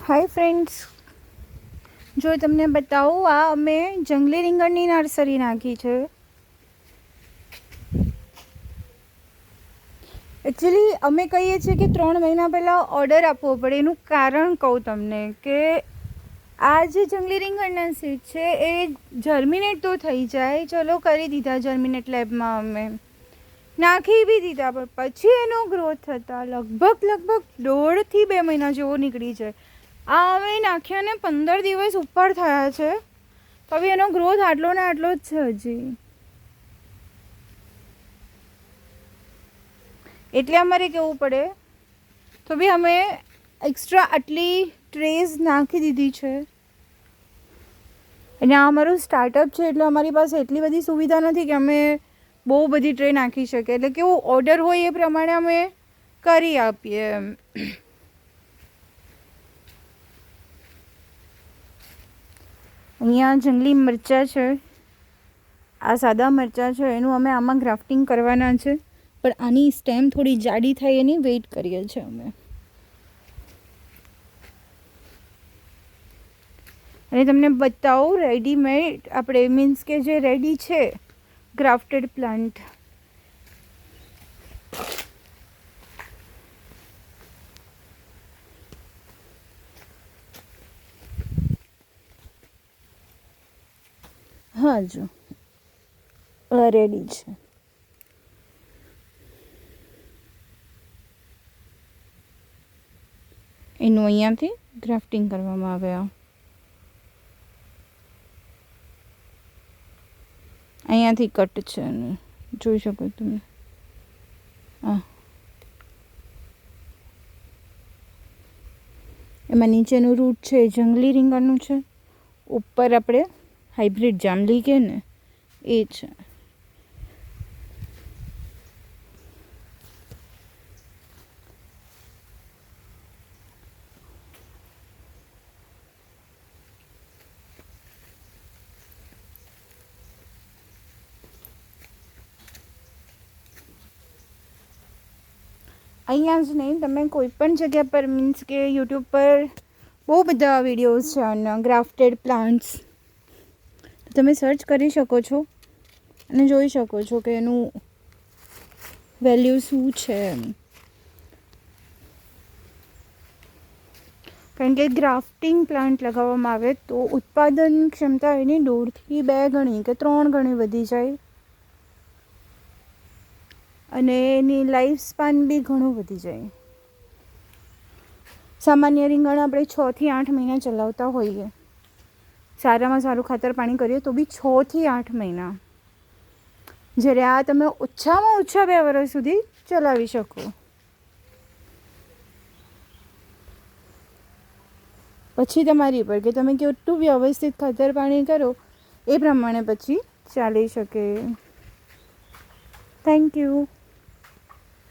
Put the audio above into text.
Hi friends, જો તમને બતાવું, આ અમે જંગલી રીંગણની નર્સરી નાખી છે. એકચ્યુઅલી અમે કહીએ છીએ કે 3 મહિના પહેલાં ઓર્ડર આપવો પડે. એનું કારણ કહું તમને કે આ જે જંગલી રીંગણના સીડ છે એ જર્મિનેટ તો થઈ જાય. ચલો કરી દીધા જર્મિનેટ લેબમાં, અમે નાખી બી દીધા, પણ પછી એનો ગ્રોથ થતાં લગભગ 1.5 થી 2 મહિના જેવો નીકળી જાય. આ અમે નાખ્યા ને 15 દિવસ ઉપર થયા છે, તો બી એનો ગ્રોથ આટલો ને આટલો જ છે હજી. એટલે અમારે કહેવું પડે, તો બી અમે એક્સ્ટ્રા આટલી ટ્રેઝ નાખી દીધી છે. અને આ અમારું સ્ટાર્ટઅપ છે, એટલે અમારી પાસે એટલી બધી સુવિધા નથી કે અમે બહુ બધી ટ્રે નાખી શકીએ. એટલે કેવું ઓર્ડર હોય એ પ્રમાણે અમે કરી આપીએ એમ. અહીંયા જંગલી મરચાં છે, આ સાદા મરચાં છે, એનું અમે આમાં ગ્રાફ્ટિંગ કરવાના છે, પણ આની સ્ટેમ થોડી જાડી થાય એની વેઇટ કરીએ છીએ અમે. અને તમને બતાવું રેડીમેડ, આપણે મીન્સ કે જે રેડી છે ગ્રાફ્ટેડ પ્લાન્ટ. હા, જો રેડી છે. એનું અહીંયાથી ગ્રાફ્ટિંગ કરવામાં આવે. અહીંયાથી કટ છે, અને જોઈ શકો તમે. એમાં નીચેનું રૂટ છે એ જંગલી રીંગણનું છે, ઉપર આપણે હાઇબ્રિડ જાંબલી કે ને એ છે. અહીંયા જ નહીં, તમે કોઈ પણ જગ્યા પર, મીન્સ કે યુટ્યુબ પર બહુ બધા વિડીયોઝ છે અને ગ્રાફ્ટેડ પ્લાન્ટ્સ, તમે સર્ચ કરી શકો છો અને જોઈ શકો છો કે એનું વેલ્યુ શું છે એમ. કારણ કે ગ્રાફ્ટિંગ પ્લાન્ટ લગાવવામાં આવે તો ઉત્પાદન ક્ષમતા એની 1.5 થી 2 ગણી કે 3 ગણી વધી જાય, અને એની લાઈફ સ્પાન બી ઘણું વધી જાય. સામાન્ય રીંગણ આપણે 6 થી 8 મહિના ચલાવતા હોઈએ, સારામાં સારું ખાતર પાણી કરીએ તો બી 6 થી 8 મહિના, જ્યારે આ તમે ઓછામાં ઓછા 2 વર્ષ સુધી ચલાવી શકો. પછી તમારી પર કે તમે કેટલું વ્યવસ્થિત ખાતર પાણી કરો એ પ્રમાણે પછી ચાલી શકે. Thank you.